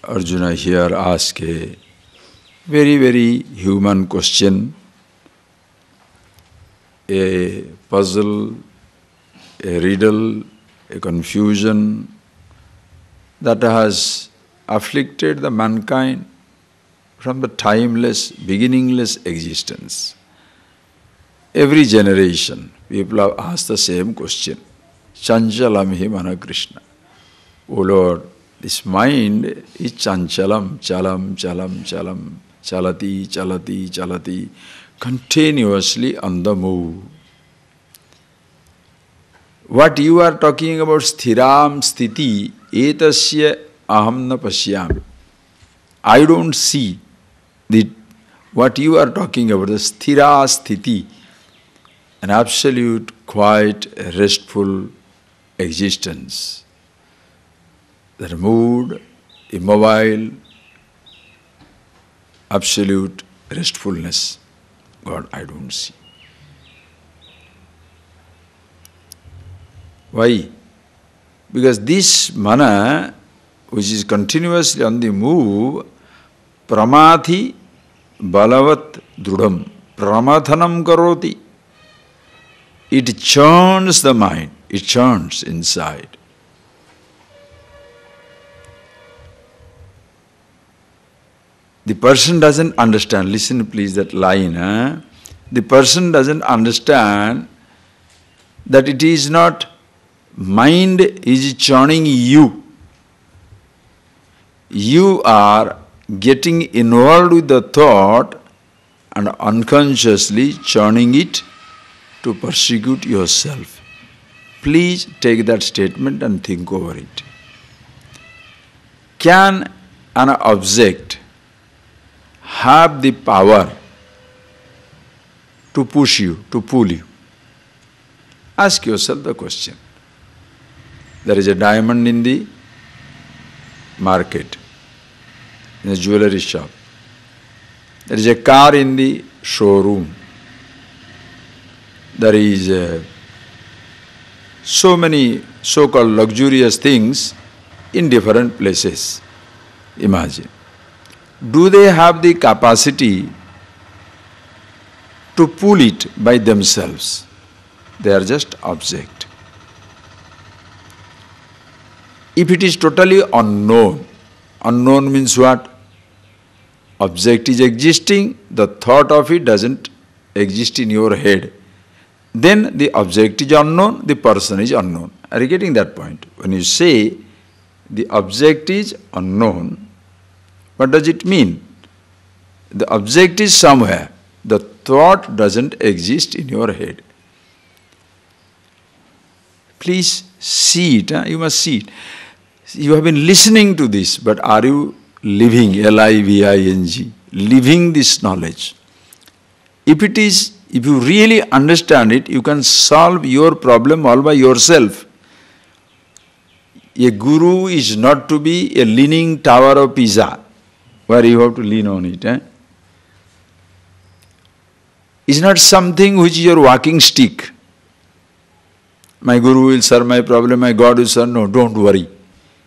Arjuna here asks a very, very human question, a puzzle, a riddle, a confusion that has afflicted the mankind from the timeless, beginningless existence. Every generation, people have asked the same question. Chanchalam hi mana Krishna. O Lord, this mind is chanchalam, chalam, chalam, chalam, chalati, chalati, chalati, continuously on the move. What you are talking about, sthiram, sthiti, etasya aham na pashyami. I don't see what you are talking about, the sthira, sthiti, an absolute, quiet, restful existence. That mood, immobile, absolute restfulness. God, I don't see. Why? Because this mana, which is continuously on the move, pramathi balavat drudam, pramathanam karoti. It churns the mind, it churns inside. The person doesn't understand, listen please that line, the person doesn't understand that it is not mind is churning you. You are getting involved with the thought and unconsciously churning it to persecute yourself. Please take that statement and think over it. Can an object have the power to push you, to pull you? Ask yourself the question. There is a diamond in the market, in a jewelry shop. There is a car in the showroom. There is so many so-called luxurious things in different places. Imagine. Do they have the capacity to pull it by themselves? They are just object. If it is totally unknown, unknown means what? Object is existing, the thought of it doesn't exist in your head. Then the object is unknown, the person is unknown. Are you getting that point? When you say the object is unknown, what does it mean? The object is somewhere. The thought doesn't exist in your head. Please see it. You must see it. You have been listening to this, but are you living, L-I-V-I-N-G, living this knowledge? If you really understand it, you can solve your problem all by yourself. A guru is not to be a leaning tower of Pisa, where you have to lean on it. It's not something which is your walking stick. My guru will solve my problem, my God will solve. No, don't worry.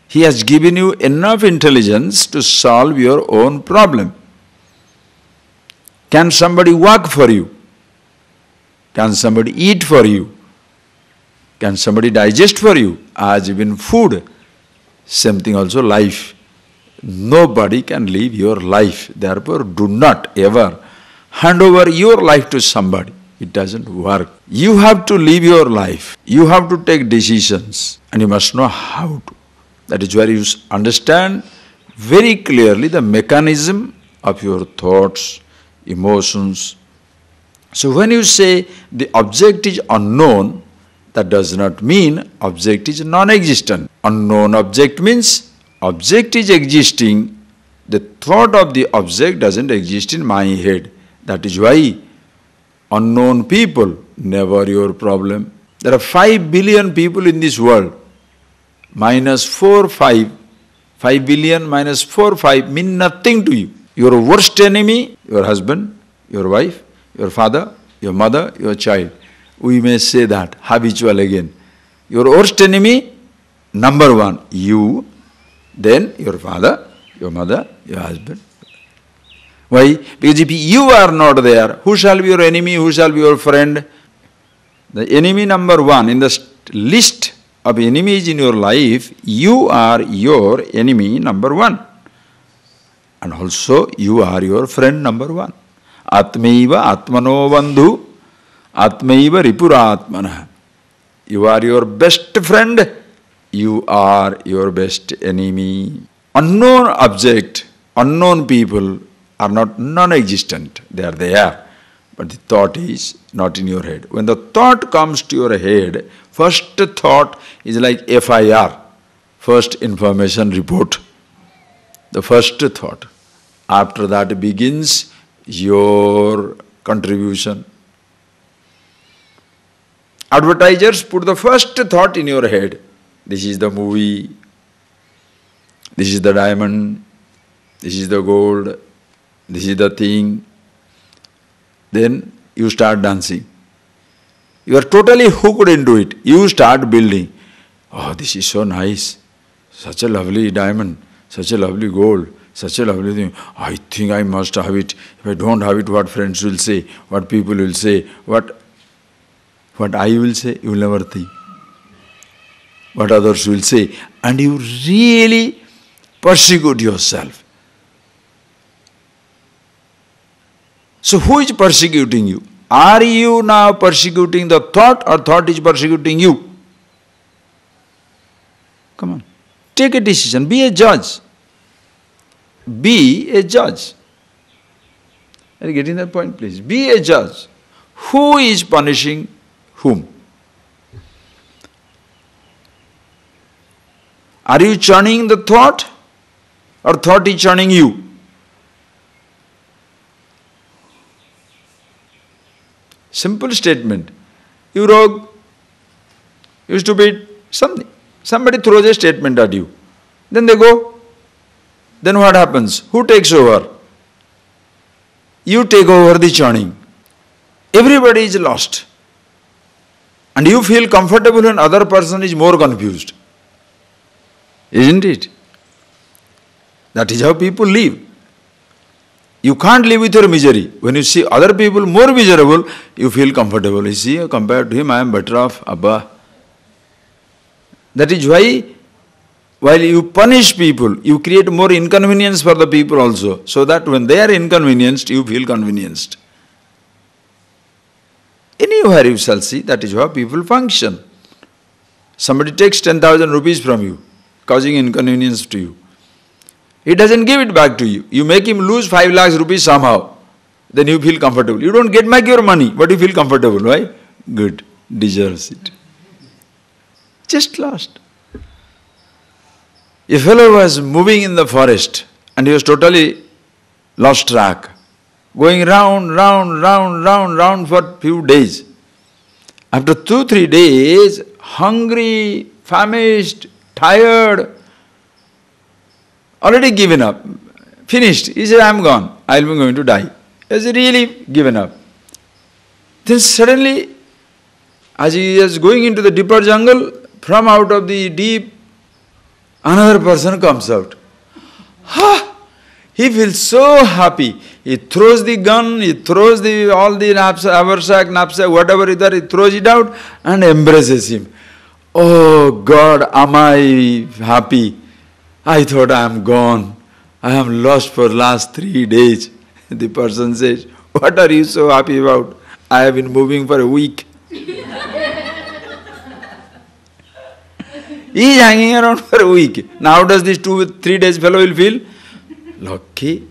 He has given you enough intelligence to solve your own problem. Can somebody work for you? Can somebody eat for you? Can somebody digest for you? As even food, same thing also life. Nobody can live your life. Therefore, do not ever hand over your life to somebody. It doesn't work. You have to live your life. You have to take decisions. And you must know how to. That is where you understand very clearly the mechanism of your thoughts, emotions. So when you say the object is unknown, that does not mean object is non-existent. Unknown object means object is existing, the thought of the object doesn't exist in my head. That is why unknown people, never your problem. There are 5 billion people in this world. Minus 4, 5. 5 billion minus 4, 5 mean nothing to you. Your worst enemy, your husband, your wife, your father, your mother, your child. We may say that, habitual again. Your worst enemy, number one, you, then your father, Your mother, your husband. Why? Because if you are not there, who shall be your enemy, who shall be your friend? The enemy number one in the list of enemies in your life, you are your enemy number one. And also you are your friend number one. Atmaiva atmano bandhu, atmaiva ripuratmana. You are your best friend, you are your best enemy. Unknown object, unknown people are not non-existent. They are there. But the thought is not in your head. When the thought comes to your head, first thought is like FIR, first information report. The first thought. After that begins your contribution. Advertisers put the first thought in your head. This is the movie. This is the diamond. This is the gold. This is the thing. Then you start dancing. You are totally hooked into it. You start building. Oh, this is so nice. Such a lovely diamond. Such a lovely gold. Such a lovely thing. I think I must have it. If I don't have it, what friends will say? What people will say? What I will say? You will never think. What others will say. And you really persecute yourself. So who is persecuting you? Are you now persecuting the thought or thought is persecuting you? Come on. Take a decision. Be a judge. Be a judge. Are you getting that point, please? Be a judge. Who is punishing whom? Are you churning the thought or thought is churning you? Simple statement. You rogue, you stupid, something. Somebody throws a statement at you. Then they go. Then what happens? Who takes over? You take over the churning. Everybody is lost. And you feel comfortable when other person is more confused. Isn't it? That is how people live. You can't live with your misery. When you see other people more miserable, you feel comfortable. You see, compared to him, I am better off. Abba. That is why, while you punish people, you create more inconvenience for the people also. So that when they are inconvenienced, you feel convenienced. Anywhere you shall see, that is how people function. Somebody takes 10,000 rupees from you, causing inconvenience to you. He doesn't give it back to you. You make him lose 5 lakhs rupees somehow. Then you feel comfortable. You don't get back your money, but you feel comfortable. Why? Good. Deserves it. Just lost. A fellow was moving in the forest and he was totally lost track. Going round for few days. After 2-3 days, hungry, famished, tired, already given up, finished. He said, I am gone, I am going to die. He has really given up. Then suddenly, as he is going into the deeper jungle, from out of the deep, another person comes out. Ha! He feels so happy. He throws the gun, he throws all the haversack, knapsack, whatever is there, he throws it out and embraces him. Oh God, am I happy? I thought I am gone. I am lost for last 3 days. The person says, what are you so happy about? I have been moving for a week. He is hanging around for a week. Now does this 2-3 days fellow will feel lucky?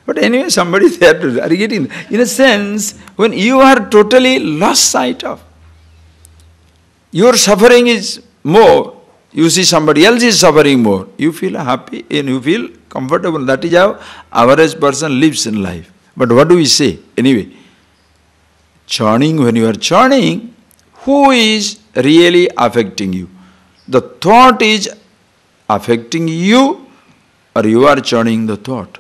But anyway, somebody is there to, are you getting? In a sense, when you are totally lost sight of, your suffering is more. You see somebody else is suffering more. You feel happy and you feel comfortable. That is how average person lives in life. But what do we say? Anyway, churning, when you are churning, who is really affecting you? The thought is affecting you or you are churning the thought?